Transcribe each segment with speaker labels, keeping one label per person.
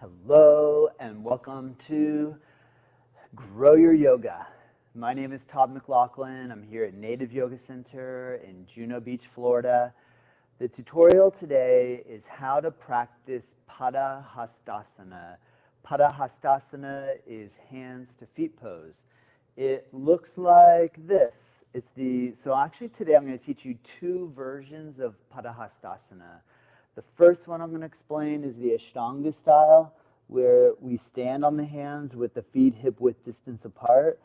Speaker 1: Hello and welcome to Grow Your Yoga. My name is Todd McLaughlin. I'm here at Native Yoga Center in Juno Beach, Florida. The tutorial today is how to practice Pada Hastasana. Pada Hastasana is hands to feet pose. It looks like this. So actually today I'm going to teach you two versions of Pada Hastasana. The first one I'm going to explain is the Ashtanga style, where we stand on the hands with the feet hip-width distance apart.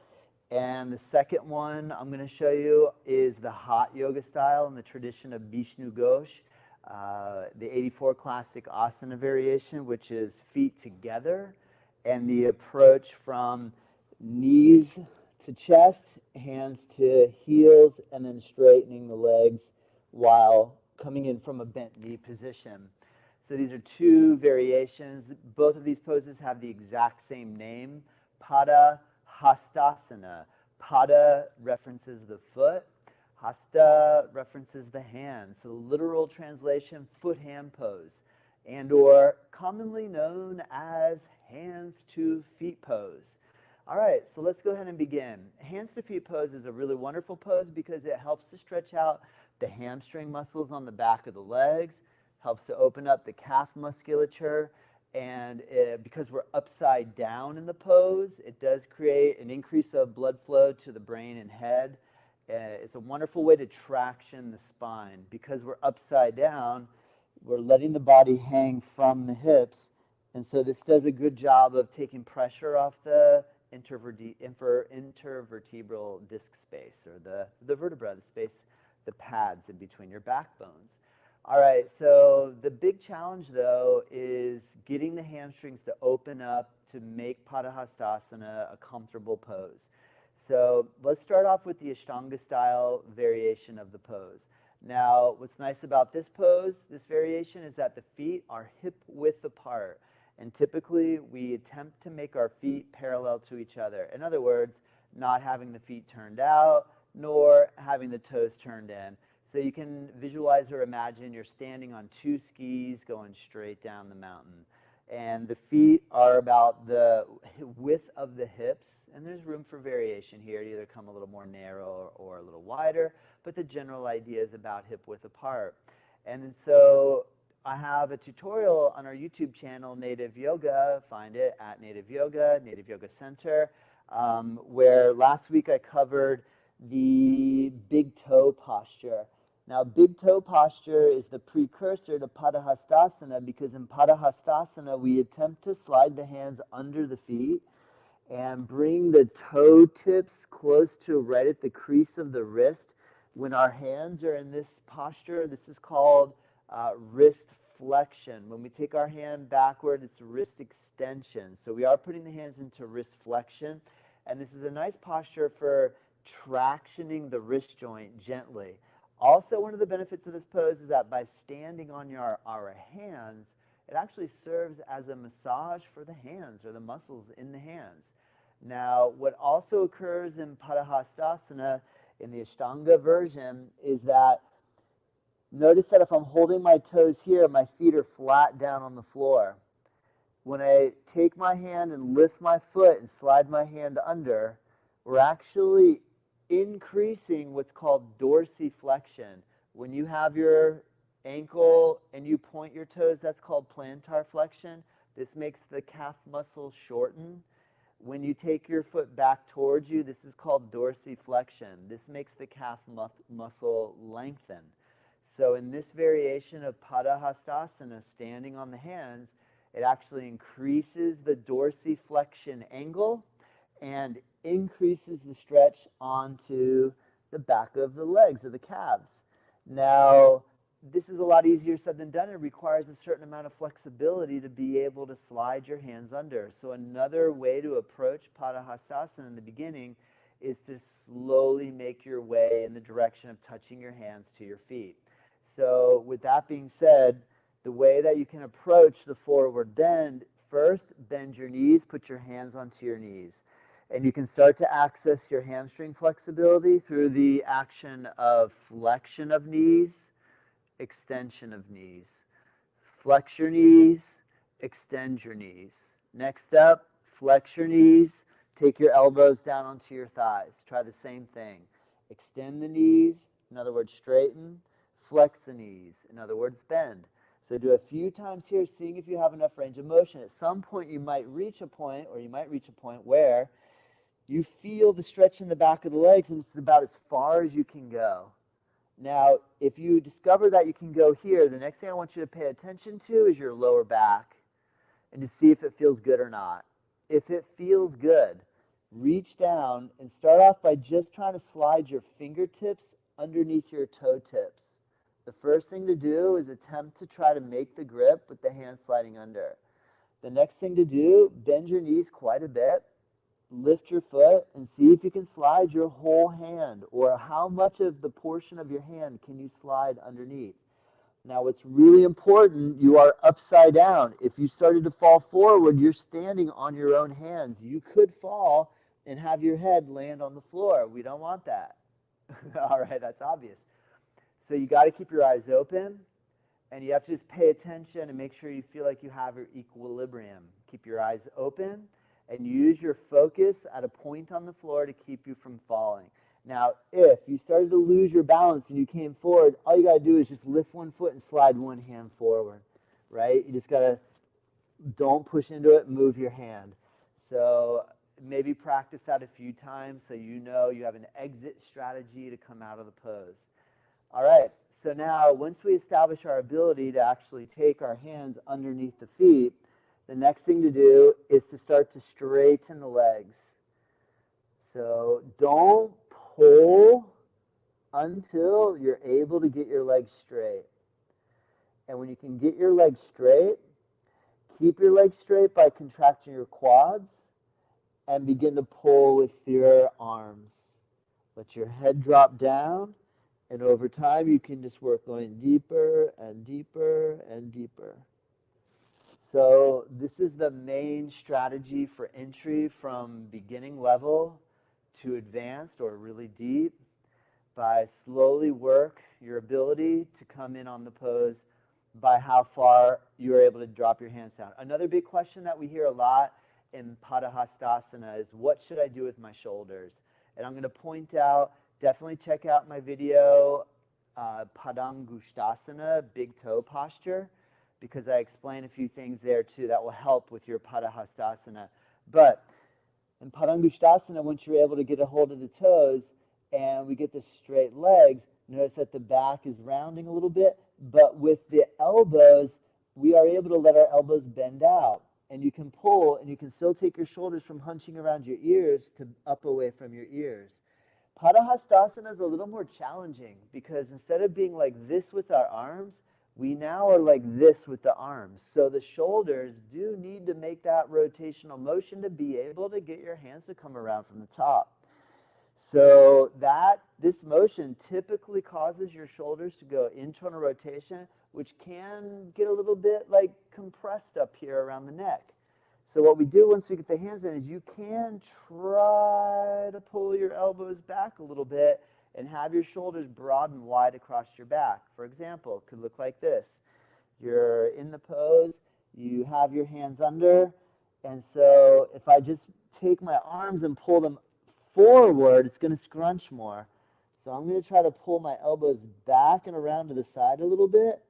Speaker 1: And the second one I'm going to show you is the hot yoga style in the tradition of Vishnu Ghosh, the 84 classic asana variation, which is feet together, and the approach from knees to chest, hands to heels, and then straightening the legs while coming in from a bent knee position. So these are two variations. Both of these poses have the exact same name, Pada Hastasana. Pada references the foot, Hasta references the hand. So the literal translation, foot-hand pose, and or commonly known as hands to feet pose. All right, so let's go ahead and begin. Hands to feet pose is a really wonderful pose because it helps to stretch out the hamstring muscles on the back of the legs, helps to open up the calf musculature, and because we're upside down in the pose, it does create an increase of blood flow to the brain and head. It's a wonderful way to traction the spine. Because we're upside down, we're letting the body hang from the hips, and so this does a good job of taking pressure off the intervertebral disc space, or the vertebra, the space, the pads in between your backbones. All right, so the big challenge, though, is getting the hamstrings to open up to make Padahastasana a comfortable pose. So let's start off with the Ashtanga style variation of the pose. Now, what's nice about this pose, this variation, is that the feet are hip width apart. And typically, we attempt to make our feet parallel to each other. In other words, not having the feet turned out, nor having the toes turned in. So you can visualize or imagine you're standing on two skis going straight down the mountain. And the feet are about the width of the hips, and there's room for variation here to either come a little more narrow or a little wider, but the general idea is about hip width apart. And so I have a tutorial on our YouTube channel, Native Yoga. Find it at Native Yoga Center, where last week I covered the big toe posture. Now, big toe posture is the precursor to Padahastasana, because in Padahastasana we attempt to slide the hands under the feet and bring the toe tips close to right at the crease of the wrist. When our hands are in this posture, this is called wrist flexion. When we take our hand backward, it's wrist extension. So we are putting the hands into wrist flexion, and this is a nice posture for tractioning the wrist joint gently. Also, one of the benefits of this pose is that by standing on our hands, it actually serves as a massage for the hands or the muscles in the hands. Now, what also occurs in Padahastasana in the Ashtanga version is that notice that if I'm holding my toes here, my feet are flat down on the floor. When I take my hand and lift my foot and slide my hand under, we're actually increasing what's called dorsiflexion. When you have your ankle and you point your toes, that's called plantar flexion. This makes the calf muscle shorten. When you take your foot back towards you, this is called dorsiflexion. This makes the calf muscle lengthen. So in this variation of Padahastasana, standing on the hands, it actually increases the dorsiflexion angle and increases the stretch onto the back of the legs or the calves. Now, this is a lot easier said than done. It requires a certain amount of flexibility to be able to slide your hands under. So another way to approach Padahastasana in the beginning is to slowly make your way in the direction of touching your hands to your feet. So with that being said, the way that you can approach the forward bend, first bend your knees, put your hands onto your knees. And you can start to access your hamstring flexibility through the action of flexion of knees, extension of knees. Flex your knees, extend your knees. Next up, flex your knees. Take your elbows down onto your thighs. Try the same thing. Extend the knees, in other words, straighten. Flex the knees, in other words, bend. So do a few times here, seeing if you have enough range of motion. At some point, you might reach a point, or you might reach a point where you feel the stretch in the back of the legs, and it's about as far as you can go. Now, if you discover that you can go here, the next thing I want you to pay attention to is your lower back and to see if it feels good or not. If it feels good, reach down and start off by just trying to slide your fingertips underneath your toe tips. The first thing to do is attempt to try to make the grip with the hand sliding under. The next thing to do, bend your knees quite a bit. Lift your foot and see if you can slide your whole hand, or how much of the portion of your hand can you slide underneath. Now, what's really important, you are upside down. If you started to fall forward, you're standing on your own hands. You could fall and have your head land on the floor. We don't want that. All right, that's obvious. So you got to keep your eyes open, and you have to just pay attention and make sure you feel like you have your equilibrium. Keep your eyes open and use your focus at a point on the floor to keep you from falling. Now, if you started to lose your balance and you came forward, all you got to do is just lift one foot and slide one hand forward, right? You just got to, don't push into it, move your hand. So maybe practice that a few times so you know you have an exit strategy to come out of the pose. All right, so now once we establish our ability to actually take our hands underneath the feet, the next thing to do is to start to straighten the legs. So don't pull until you're able to get your legs straight. And when you can get your legs straight, keep your legs straight by contracting your quads and begin to pull with your arms. Let your head drop down, and over time you can just work going deeper and deeper and deeper. So this is the main strategy for entry from beginning level to advanced or really deep, by slowly work your ability to come in on the pose by how far you're able to drop your hands down. Another big question that we hear a lot in Pada Hastasana is, what should I do with my shoulders? And I'm going to point out, definitely check out my video, Padahastasana, big toe posture, because I explain a few things there too that will help with your Padahastasana. But in Padahastasana, once you're able to get a hold of the toes and we get the straight legs, notice that the back is rounding a little bit, but with the elbows, we are able to let our elbows bend out. And you can pull, and you can still take your shoulders from hunching around your ears to up away from your ears. Padahastasana is a little more challenging because instead of being like this with our arms, we now are like this with the arms. So the shoulders do need to make that rotational motion to be able to get your hands to come around from the top. So this motion typically causes your shoulders to go internal rotation, which can get a little bit like compressed up here around the neck. So what we do once we get the hands in is you can try to pull your elbows back a little bit and have your shoulders broad and wide across your back. For example, it could look like this. You're in the pose, you have your hands under, and so if I just take my arms and pull them forward, it's going to scrunch more. So I'm going to try to pull my elbows back and around to the side a little bit,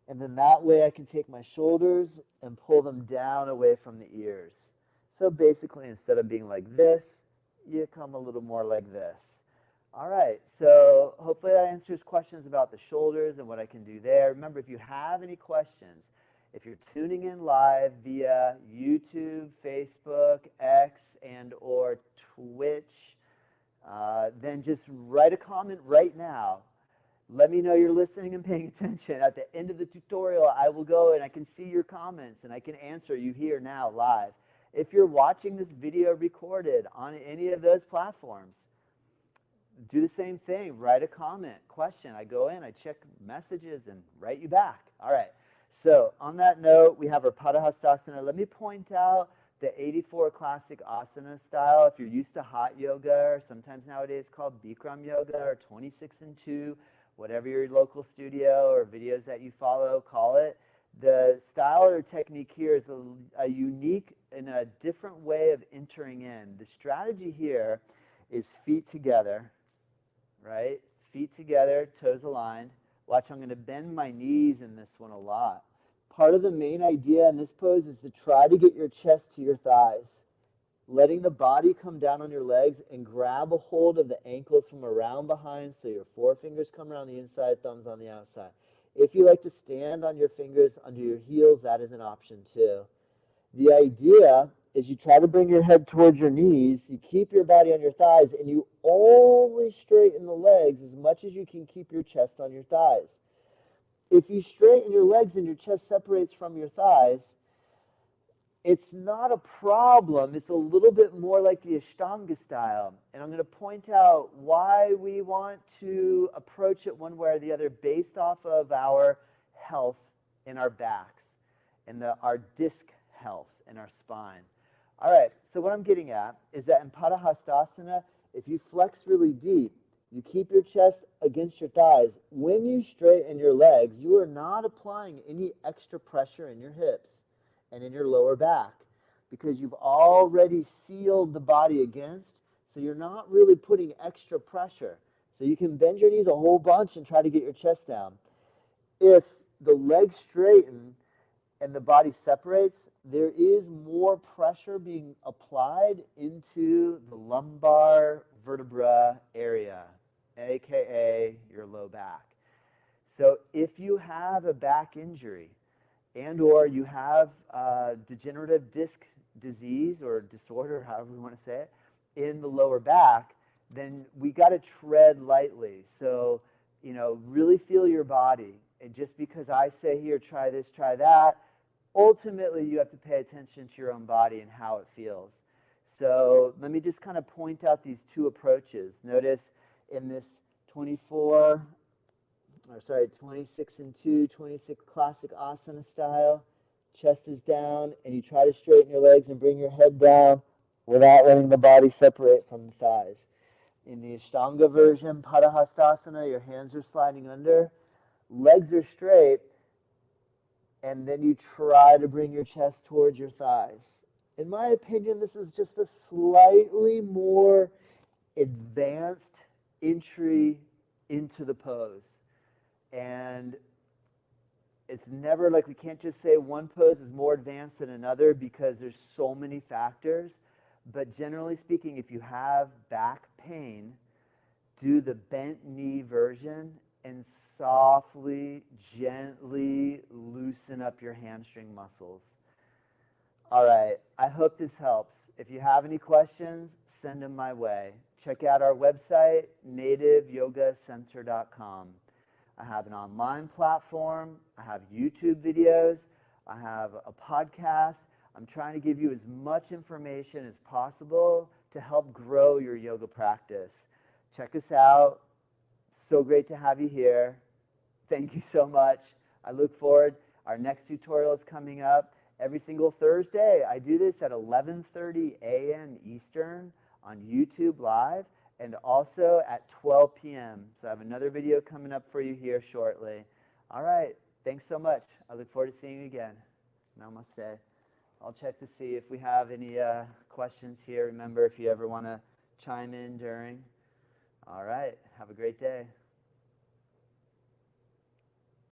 Speaker 1: and then that way I can take my shoulders and pull them down away from the ears. So basically, instead of being like this, you come a little more like this. All right, so hopefully that answers questions about the shoulders and what I can do there. Remember, if you have any questions, if you're tuning in live via YouTube, Facebook, X, and or Twitch, then just write a comment right now. Let me know you're listening and paying attention. At the end of the tutorial, I will go and I can see your comments and I can answer you here now live. If you're watching this video recorded on any of those platforms, do the same thing. Write a comment, question. I go in, I check messages, and write you back. All right. So on that note, we have our Padahastasana. Let me point out the 84 classic asana style. If you're used to hot yoga, or sometimes nowadays called Bikram yoga, or 26 and 2, whatever your local studio or videos that you follow call it, The style or technique here is a unique and a different way of entering in. The strategy here is feet together, right? Feet together, toes aligned. Watch, I'm going to bend my knees in this one a lot. Part of the main idea in this pose is to try to get your chest to your thighs, letting the body come down on your legs and grab a hold of the ankles from around behind so your forefingers come around the inside, thumbs on the outside. If you like to stand on your fingers under your heels, that is an option too. The idea is you try to bring your head towards your knees, you keep your body on your thighs, and you only straighten the legs as much as you can keep your chest on your thighs. If you straighten your legs and your chest separates from your thighs, it's not a problem. It's a little bit more like the Ashtanga style. And I'm going to point out why we want to approach it one way or the other based off of our health in our backs and our disc health in our spine. All right, so what I'm getting at is that in Pada Hastasana, if you flex really deep, you keep your chest against your thighs. When you straighten your legs, you are not applying any extra pressure in your hips and in your lower back because you've already sealed the body against, so you're not really putting extra pressure. So you can bend your knees a whole bunch and try to get your chest down. If the legs straighten and the body separates, there is more pressure being applied into the lumbar vertebra area, aka your low back. So if you have a back injury and or you have degenerative disc disease or disorder, however you want to say it, in the lower back, then we got to tread lightly. So, really feel your body. And just because I say here, try this, try that, ultimately you have to pay attention to your own body and how it feels. So let me just kind of point out these two approaches. Notice in this 26 and 2, 26 classic asana style, chest is down, and you try to straighten your legs and bring your head down without letting the body separate from the thighs. In the Ashtanga version, Pada Hastasana, your hands are sliding under, legs are straight, and then you try to bring your chest towards your thighs. In my opinion, this is just a slightly more advanced entry into the pose. And it's never like we can't just say one pose is more advanced than another because there's so many factors. But generally speaking, if you have back pain, do the bent knee version and softly, gently loosen up your hamstring muscles. All right, I hope this helps. If you have any questions, send them my way. Check out our website, nativeyogacenter.com. I have an online platform. I have YouTube videos. I have a podcast. I'm trying to give you as much information as possible to help grow your yoga practice. Check us out. So great to have you here. Thank you so much. I look forward. Our next tutorial is coming up every single Thursday. I do this at 11:30 a.m. Eastern on YouTube Live and also at 12 p.m. So I have another video coming up for you here shortly. All right. Thanks so much. I look forward to seeing you again. Namaste. I'll check to see if we have any questions here. Remember, if you ever want to chime in during. All right. Have a great day.